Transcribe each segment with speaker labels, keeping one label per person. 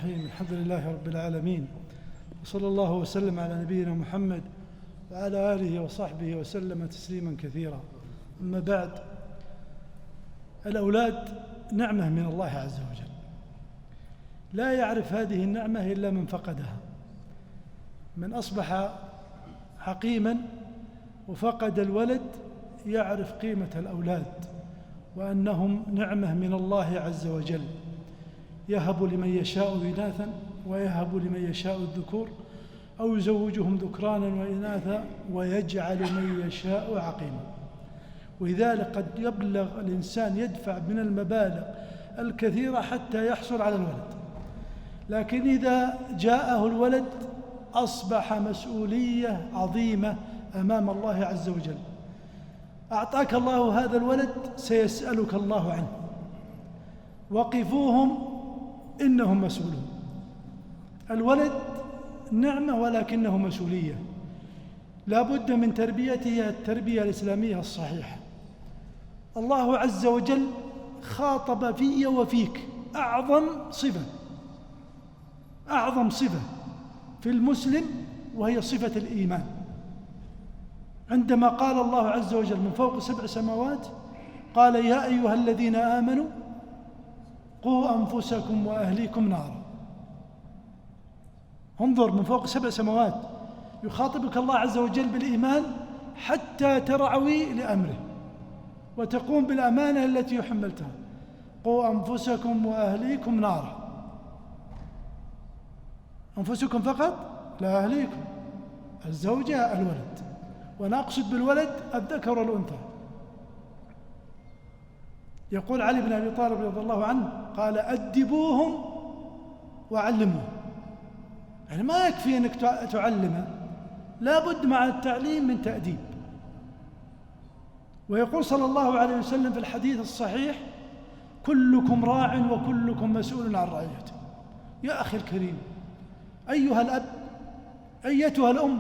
Speaker 1: الرحيم. الحمد لله رب العالمين، وصلى الله وسلم على نبينا محمد وعلى آله وصحبه وسلم تسليما كثيرا. أما بعد، الأولاد نعمة من الله عز وجل، لا يعرف هذه النعمة إلا من فقدها. من أصبح حقيما وفقد الولد يعرف قيمة الأولاد وأنهم نعمة من الله عز وجل، يهب لمن يشاء إناثا ويهب لمن يشاء الذكور أو يزوجهم ذكرانا وإناثا ويجعل من يشاء عقيما. ولذلك قد يبلغ الإنسان يدفع من المبالغ الكثيرة حتى يحصل على الولد، لكن إذا جاءه الولد أصبح مسؤولية عظيمة أمام الله عز وجل. أعطاك الله هذا الولد سيسألك الله عنه، وقفوهم إنهم مسؤولون. الولد نعمة ولكنه مسؤولية، لا بد من تربيته التربية الإسلامية الصحيحة. الله عز وجل خاطب في وفيك أعظم صفة في المسلم، وهي صفة الإيمان. عندما قال الله عز وجل من فوق 7 سماوات قال: يا أيها الذين آمنوا قوا أنفسكم وأهليكم نارا. انظر، من فوق 7 سماوات يخاطبك الله عز وجل بالإيمان حتى ترعوي لأمره وتقوم بالأمانة التي حملتها. قوا أنفسكم وأهليكم نارا. أنفسكم فقط؟ لا، أهليكم، الزوجة، الولد، وأنا أقصد بالولد الذكر والأنثى. يقول علي بن أبي طالب رضي الله عنه قال: أدبوهم وعلموهم. يعني ما يكفي أنك تعلمه، لا بد مع التعليم من تأديب. ويقول صلى الله عليه وسلم في الحديث الصحيح: كلكم راع وكلكم مسؤول عن رعيته. يا أخي الكريم، أيها الأب، أيتها الأم،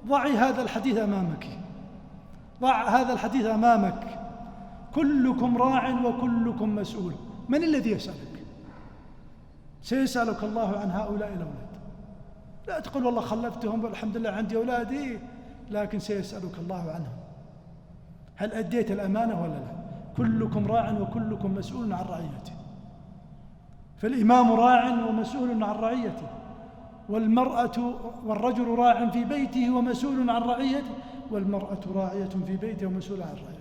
Speaker 1: ضعي هذا الحديث أمامك، ضع هذا الحديث أمامك. كلكم راع وكلكم مسؤول. من الذي يسألك؟ سيسألك الله عن هؤلاء الأولاد. لا تقول والله خلفتهم والحمد لله عندي أولادي، لكن سيسألك الله عنهم. هل أديت الأمانة ولا لا؟ كلكم راع وكلكم مسؤول عن رعيته. فالإمام راع ومسؤول عن رعيته، والرجل راع في بيته ومسؤول عن رعيته، والمرأة راعية في بيته ومسؤولة عن رعيته.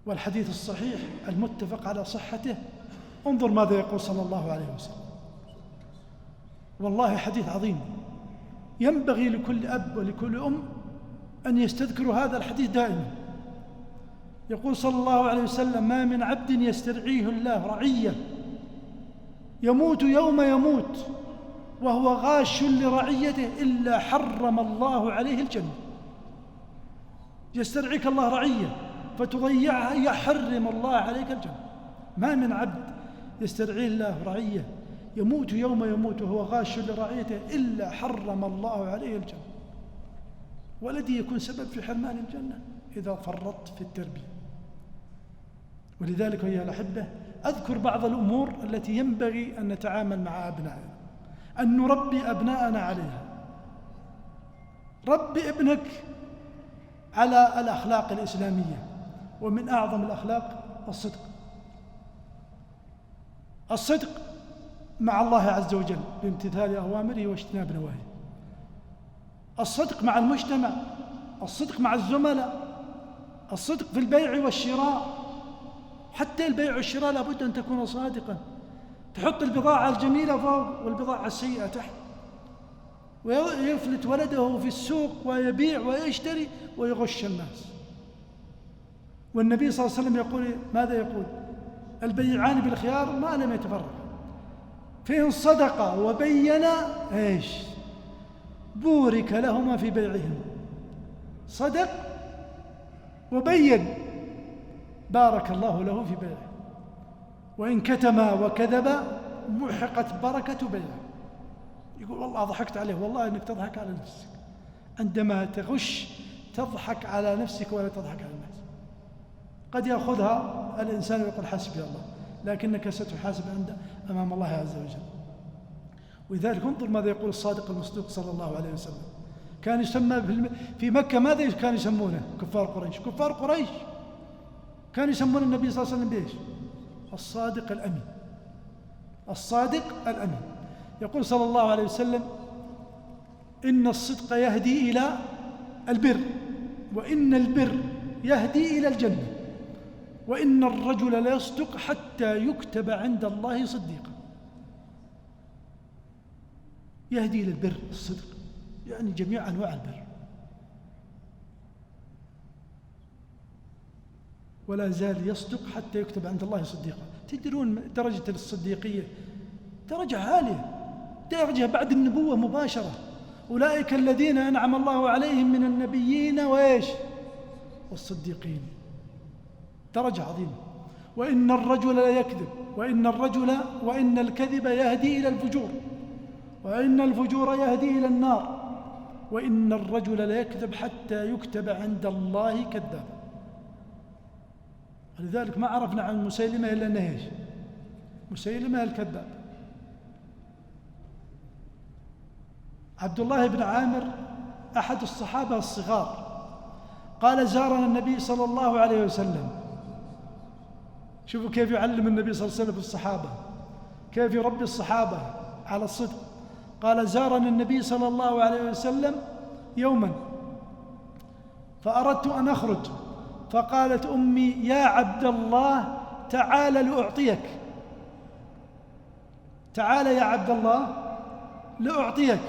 Speaker 1: والحديث الصحيح المتفق على صحته، انظر ماذا يقول صلى الله عليه وسلم. والله حديث عظيم، ينبغي لكل أب ولكل أم أن يستذكروا هذا الحديث دائما. يقول صلى الله عليه وسلم: ما من عبد يسترعيه الله رعية يموت يوم يموت وهو غاش لرعيته إلا حرم الله عليه الجنة. يسترعيك الله رعية فتضيعها، يحرم الله عليك الجنة. ما من عبد يسترعيه الله رعية يموت يوم يموت وهو غاش لرعيته إلا حرم الله عليه الجنة. والذي يكون سبب في حرمان الجنة إذا فرطت في التربية. ولذلك أيها الأحبة، أذكر بعض الأمور التي ينبغي أن نتعامل مع أبنائنا، أن نربي أبناءنا عليها. ربي ابنك على الأخلاق الإسلامية، ومن أعظم الأخلاق الصدق مع الله عز وجل بامتثال أوامره واجتناب نواهيه. الصدق مع المجتمع، الصدق مع الزملاء، الصدق في البيع والشراء. حتى البيع والشراء لابد أن تكون صادقا. تحط البضاعة الجميلة فوق والبضاعة السيئة تحت، ويفلت ولده في السوق ويبيع ويشتري ويغش الناس. والنبي صلى الله عليه وسلم يقول ماذا يقول؟ البيعان بالخيار ما لم يتفرقا، فإن صدقا وبينا بورك لهما في بيعهما. صدق وبين بارك الله له في بيعه، وإن كتما وكذبا محقت بركة بيعه. يقول والله ضحكت عليه. والله أنك تضحك على نفسك عندما تغش، تضحك على نفسك ولا تضحك على الناس. قد يأخذها الإنسان ويقول حسبي الله، لكنك ستحاسب أمام الله عز وجل. ولذلك انظر ماذا يقول الصادق المصدوق صلى الله عليه وسلم. كان يسمى في مكة ماذا كان يسمونه كفار قريش؟ كفار قريش كان يسمون النبي صلى الله عليه وسلم بإيش؟ الصادق الأمين. الصادق الأمين. يقول صلى الله عليه وسلم: إن الصدق يهدي إلى البر، وإن البر يهدي إلى الجنة، وإن الرجل لا يصدق حتى يكتب عند الله صديقا. يهدي إلى البر، الصدق يعني جميع أنواع البر. ولا زال يصدق حتى يكتب عند الله صديقا. تدرون درجة الصديقية درجة عالية، درجة بعد النبوة مباشرة. أولئك الذين أنعم الله عليهم من النبيين وإيش؟ والصديقين. درجة عظيمة. وإن الرجل لا يكذب، وإن الكذب يهدي إلى الفجور، وإن الفجور يهدي إلى النار، وإن الرجل لا يكذب حتى يكتب عند الله كذابا. لذلك ما عرفنا عن مسيلمة إلا أنه إيش؟ مسيلمة الكذاب. عبد الله بن عامر أحد الصحابة الصغار قال: زارنا النبي صلى الله عليه وسلم. شوفوا كيف يعلم النبي صلى الله عليه وسلم الصحابة، كيف يربي الصحابة على الصدق. قال: زارنا النبي صلى الله عليه وسلم يوما فأردت أن أخرج، فقالت أمي: يا عبد الله تعال لأعطيك، تعال يا عبد الله لأعطيك.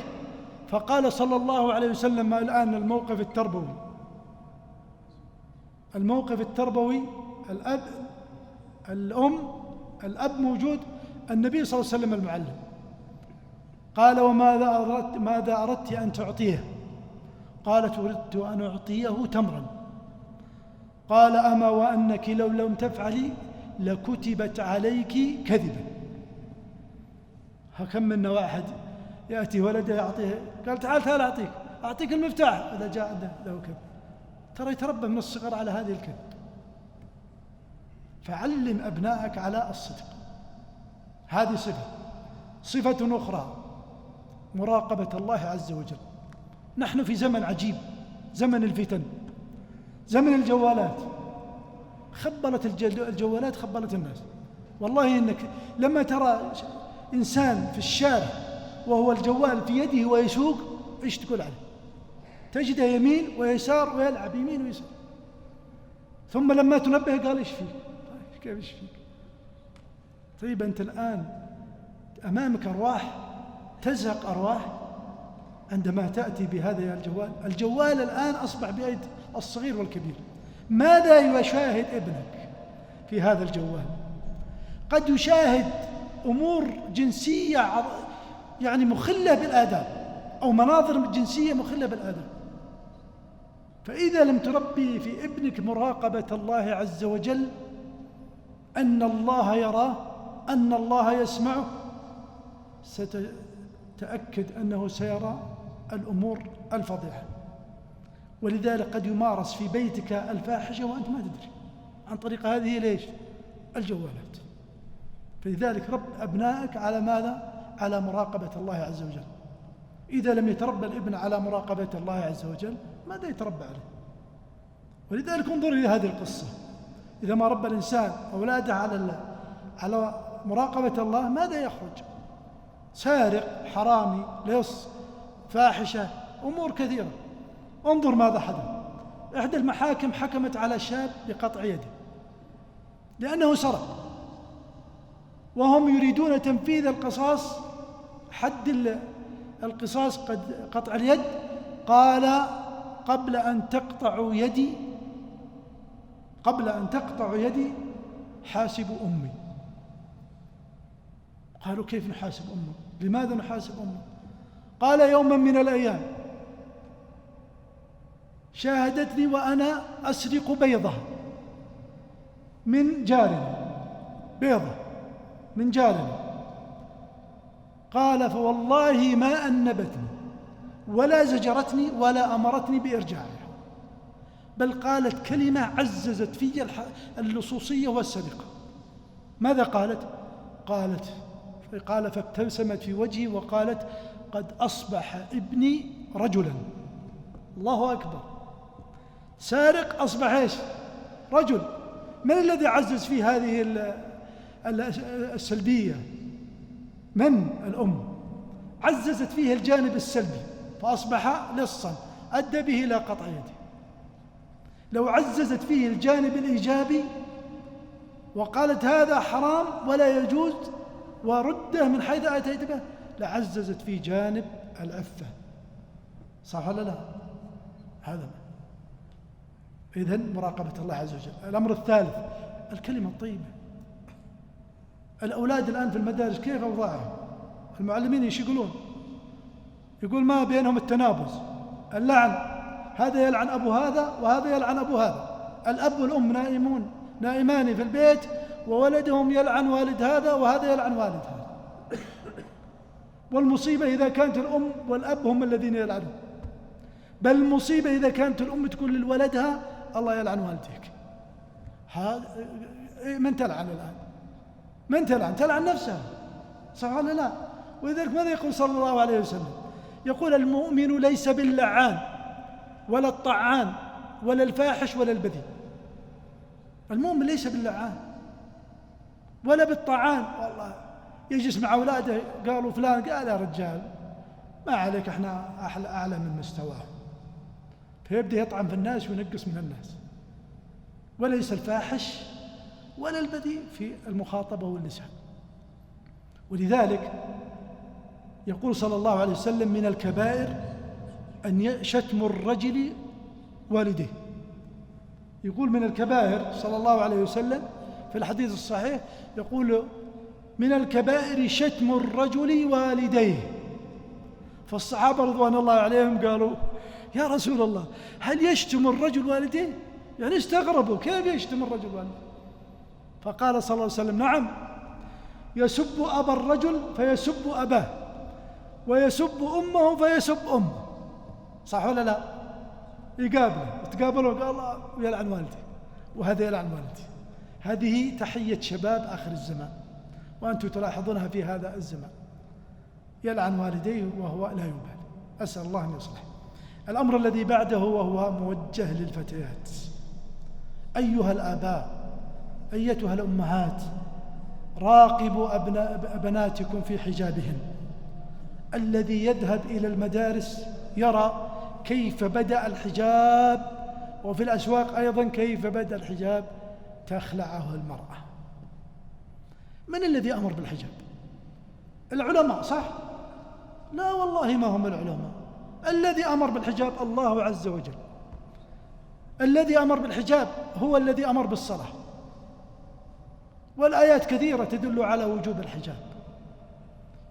Speaker 1: فقال صلى الله عليه وسلم: الآن الموقف التربوي، الموقف التربوي، الأب موجود، النبي صلى الله عليه وسلم المعلم. قال: ماذا أردت أن تعطيه؟ قالت: أردت أن أعطيه تمرا. قال: أما وأنك لو لم تفعلي لكتبت عليك كذبا. كم منا واحد يأتي ولده يعطيه، قال: تعال أعطيك المفتاح، إذا جاء عنده له كذب. ترى يتربى من الصغر على هذه الكذب. فعلم أبنائك على الصدق. هذه صفة أخرى مراقبة الله عز وجل. نحن في زمن عجيب، زمن الفتن، زمن الجوالات. خبلت الجوالات، خبلت الناس. والله إنك لما ترى إنسان في الشارع وهو الجوال في يده ويسوق، إيش تقول عليه؟ تجده يمين ويسار ويلعب يمين ويسار. ثم لما تنبه قال: إيش فيك؟ كيف إيش فيك؟ طيب أنت الآن أمامك أرواح، تزهق أرواح عندما تأتي بهذا الجوال الآن أصبح بيد الصغير والكبير. ماذا يشاهد ابنك في هذا الجوال؟ قد يشاهد أمور جنسية يعني مخلة بالآداب، أو مناظر جنسية مخلة بالآداب. فإذا لم تربي في ابنك مراقبة الله عز وجل، أن الله يراه، أن الله يسمعه، ستتأكد أنه سيرى الأمور الفضيحة. ولذلك قد يمارس في بيتك الفاحشة وأنت ما تدري عن طريق هذه ليش؟ الجوالات. فلذلك رب أبنائك على ماذا؟ على مراقبة الله عز وجل. إذا لم يتربى الابن على مراقبة الله عز وجل، ماذا يتربى عليه؟ ولذلك انظر إلى هذه القصة. إذا ما ربى الإنسان أولاده على مراقبة الله، ماذا يخرج؟ سارق، حرامي، لص، فاحشة، أمور كثيرة. انظر ماذا حدث. إحدى المحاكم حكمت على شاب بقطع يده لأنه سرق، وهم يريدون تنفيذ القصاص، حد القصاص قطع اليد. قال: قبل أن تقطعوا يدي حاسبوا أمي. قالوا: كيف نحاسب أمك؟ لماذا نحاسب أمك؟ قال: يوما من الأيام شاهدتني وأنا أسرق بيضة من جارنا، قال: فوالله ما أنبتني ولا زجرتني ولا أمرتني بإرجاعها، بل قالت كلمة عززت في اللصوصية والسرقة. ماذا قالت؟ قال فابتسمت في وجهي وقالت قد أصبح ابني رجلا. الله أكبر. سارق أصبح إيش؟ رجل. من الذي عزز في هذه السلبية؟ من؟ الأم. عززت فيه الجانب السلبي فأصبح لصا أدى به إلى قطع يده. لو عززت فيه الجانب الإيجابي وقالت هذا حرام ولا يجوز ورده من حيث أتيت به لعززت فيه جانب العفة. صح ولا لا؟ هذا إذن مراقبة الله عز وجل. الأمر الثالث الكلمة الطيبة. الأولاد الآن في المدارس كيف أوضاعهم؟ المعلمين ايش يقولون؟ يقول ما بينهم التنابز، اللعن، هذا يلعن أبو هذا وهذا يلعن أبو هذا. الأب والأم نائمان في البيت وولدهم يلعن والد هذا وهذا يلعن والد هذا. والمصيبة إذا كانت الأم والأب هم الذين يلعنون، بل المصيبة إذا كانت الأم تقول لولدها الله يلعن والديك. من تلعن الآن؟ من تلعن؟ تلعن نفسها. صح ولا لا؟ ولذلك ماذا يقول صلى الله عليه وسلم؟ يقول المؤمن ليس باللعان ولا الطعان ولا الفاحش ولا البذيء. المؤمن ليس باللعان ولا بالطعان. والله يجلس مع أولاده قالوا فلان، قال يا رجال ما عليك احنا أعلى من مستواه، فيبدأ يطعن في الناس وينقص من الناس. وليس الفاحش ولا البذيء في المخاطبة واللسان. ولذلك يقول صلى الله عليه وسلم من الكبائر أن شتم الرجل والديه. يقول من الكبائر صلى الله عليه وسلم في الحديث الصحيح، يقول من الكبائر شتم الرجل والديه. فالصحابة رضوان الله عليهم قالوا يا رسول الله هل يشتم الرجل والديه؟ يعني استغربوا كيف يشتم الرجل والديه؟ فقال صلى الله عليه وسلم نعم، يسب أبا الرجل فيسب أباه ويسب أمه فيسب أمه. صح ولا لا؟ يتقابلوا قال الله يلعن والدي وهذا يلعن والدي. هذه تحية شباب آخر الزمان، وأنتم تلاحظونها في هذا الزمان، يلعن والديه وهو لا يبالي. أسأل الله أن يصلح. الأمر الذي بعده وهو موجه للفتيات. أيها الآباء، أيتها الأمهات، راقبوا بناتكم في حجابهن. الذي يذهب إلى المدارس يرى كيف بدأ الحجاب، وفي الأسواق أيضا كيف بدأ الحجاب تخلعه المرأة. من الذي أمر بالحجاب؟ العلماء صح؟ لا والله ما هم العلماء. الذي أمر بالحجاب الله عز وجل. الذي أمر بالحجاب هو الذي أمر بالصلاة، والآيات كثيرة تدل على وجوب الحجاب.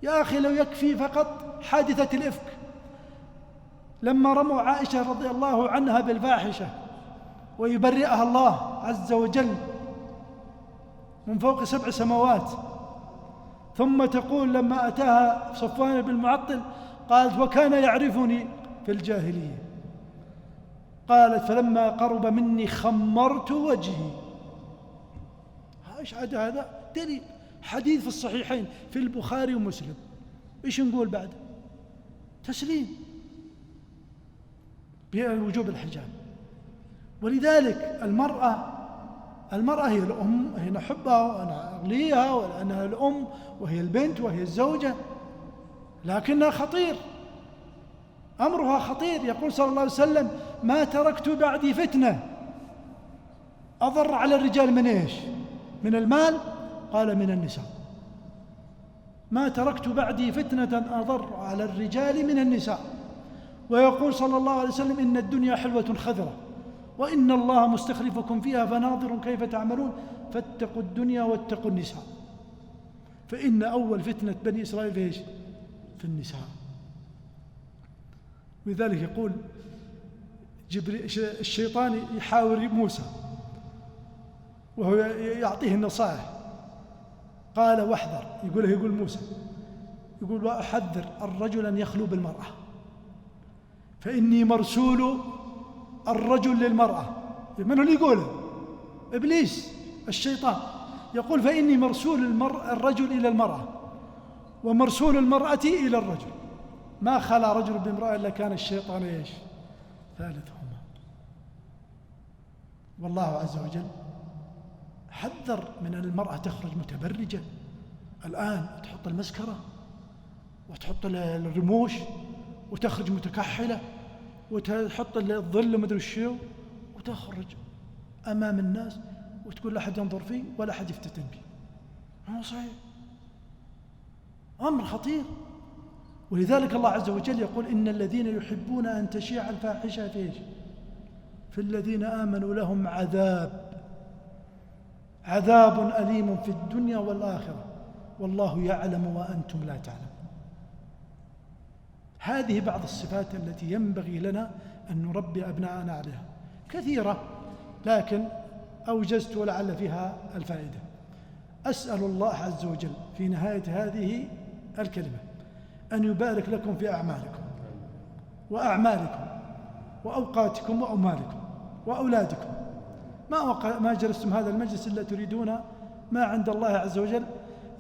Speaker 1: يا أخي لو يكفي فقط حادثة الإفك لما رموا عائشة رضي الله عنها بالفاحشة ويبرئها الله عز وجل من فوق 7 سماوات، ثم تقول لما أتاها صفوان بن المعطل قالت وكان يعرفني في الجاهلية، قالت فلما قرب مني خمرت وجهي. ايش عاد هذا؟ دليل حديث في الصحيحين في البخاري ومسلم. ايش نقول بعد؟ تسليم بوجوب الحجاب. ولذلك المرأة هي الأم، هي نحبها ونغليها ولأنها الأم وهي البنت وهي الزوجة، لكنها خطير، أمرها خطير. يقول صلى الله عليه وسلم ما تركت بعدي فتنة أضر على الرجال من إيش؟ من المال؟ قال من النساء. ما تركت بعدي فتنة أضر على الرجال من النساء. ويقول صلى الله عليه وسلم إن الدنيا حلوة خضرة وإن الله مستخلفكم فيها فناظر كيف تعملون فاتقوا الدنيا واتقوا النساء فإن أول فتنة بني إسرائيل في إيش؟ في النساء. ولذلك يقول الشيطان يحاور موسى وهو يعطيه النصائح، قال واحذر، يقول موسى، يقول وأحذر الرجل أن يخلو بالمرأة فإني مرسول الرجل للمرأة. من اللي يقوله؟ إبليس الشيطان. يقول فإني مرسول الرجل إلى المرأة ومرسول المرأة إلى الرجل، ما خلا رجل بامرأة إلا كان الشيطان إيش؟ ثالثهما. والله عز وجل حذر من أن المرأة تخرج متبرجة الآن، تحط المسكرة وتحط الرموش وتخرج متكحلة وتحط الظل ومدري الشيء وتخرج أمام الناس وتقول لا أحد ينظر فيه ولا أحد يفتتن بي. هو صحيح أمر خطير. ولذلك الله عز وجل يقول إن الذين يحبون أن تشيع الفاحشة في الذين آمنوا لهم عذاب أليم في الدنيا والآخرة والله يعلم وأنتم لا تعلمون. هذه بعض الصفات التي ينبغي لنا أن نربي أبناءنا عليها، كثيرة لكن أوجزت ولعل فيها الفائدة. أسأل الله عز وجل في نهاية هذه الكلمة أن يبارك لكم في أعمالكم وأعمالكم وأوقاتكم وأموالكم وأولادكم. ما جلستم هذا المجلس إلا تريدون ما عند الله عز وجل.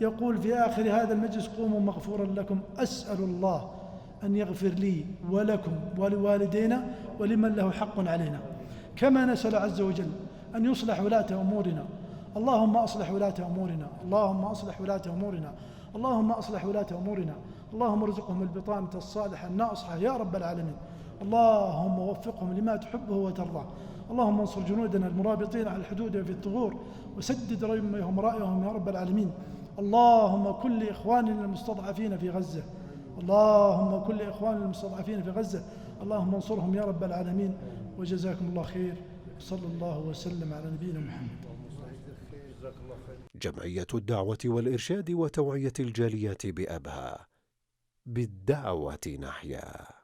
Speaker 1: يقول في آخر هذا المجلس قوموا مغفورا لكم. أسأل الله أن يغفر لي ولكم ولوالدينا ولمن له حق علينا، كما نسأل عز وجل أن يصلح ولاة أمورنا. اللهم أصلح ولاة أمورنا، اللهم أصلح ولاة أمورنا، اللهم أصلح ولاة أمورنا، اللهم ارزقهم البطانة الصالحة الناصحة يا رب العالمين. اللهم وفقهم لما تحبه وترضاه. اللهم انصر جنودنا المرابطين على الحدود وفي الثغور وسدد رميهم رأيهم يا رب العالمين. اللهم كل إخواننا المستضعفين في غزة، اللهم كل إخواننا المستضعفين في غزة، اللهم انصرهم يا رب العالمين. وجزاكم الله خير، صلى الله وسلم على نبينا محمد.
Speaker 2: جمعية الدعوة والإرشاد وتوعية الجاليات بأبها، بالدعوة نحيا.